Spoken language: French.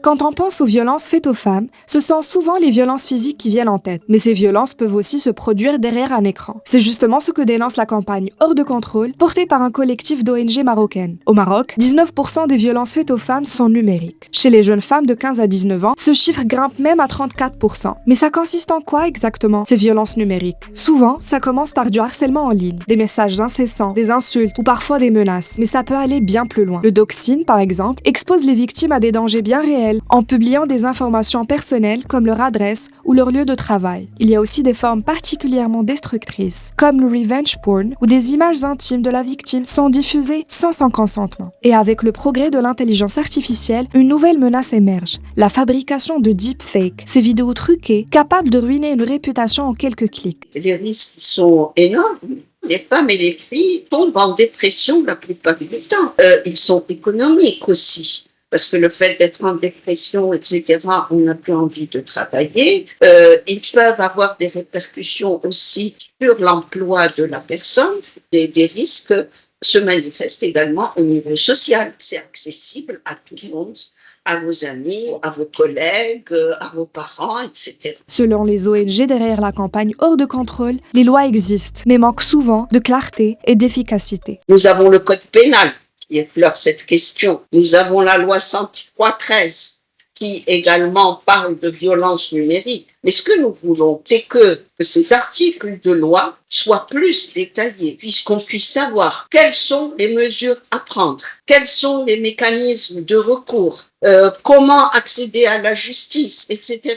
Quand on pense aux violences faites aux femmes, ce sont souvent les violences physiques qui viennent en tête. Mais ces violences peuvent aussi se produire derrière un écran. C'est justement ce que dénonce la campagne Hors de contrôle, portée par un collectif d'ONG marocaines. Au Maroc, 19% des violences faites aux femmes sont numériques. Chez les jeunes femmes de 15 à 19 ans, ce chiffre grimpe même à 34%. Mais ça consiste en quoi exactement, ces violences numériques? Souvent, ça commence par du harcèlement en ligne, des messages incessants, des insultes ou parfois des menaces. Mais ça peut aller bien plus loin. Le doxing, par exemple, expose les victimes à des dangers bien réels en publiant des informations personnelles comme leur adresse ou leur lieu de travail. Il y a aussi des formes particulièrement destructrices, comme le revenge porn, où des images intimes de la victime sont diffusées sans son consentement. Et avec le progrès de l'intelligence artificielle, une nouvelle menace émerge, la fabrication de deepfakes, ces vidéos truquées capables de ruiner une réputation en quelques clics. Les risques sont énormes. Les femmes et les filles tombent en dépression la plupart du temps. Ils sont économiques aussi. Parce que le fait d'être en dépression, etc., on n'a plus envie de travailler. Ils peuvent avoir des répercussions aussi sur l'emploi de la personne. Des risques se manifestent également au niveau social. C'est accessible à tout le monde, à vos amis, à vos collègues, à vos parents, etc. Selon les ONG derrière la campagne Hors de contrôle, les lois existent, mais manquent souvent de clarté et d'efficacité. Nous avons le code pénal qui effleure cette question. Nous avons la loi 103/13 qui également parle de violence numérique. Mais ce que nous voulons, c'est que ces articles de loi soient plus détaillés, puisqu'on puisse savoir quelles sont les mesures à prendre, quels sont les mécanismes de recours, comment accéder à la justice, etc.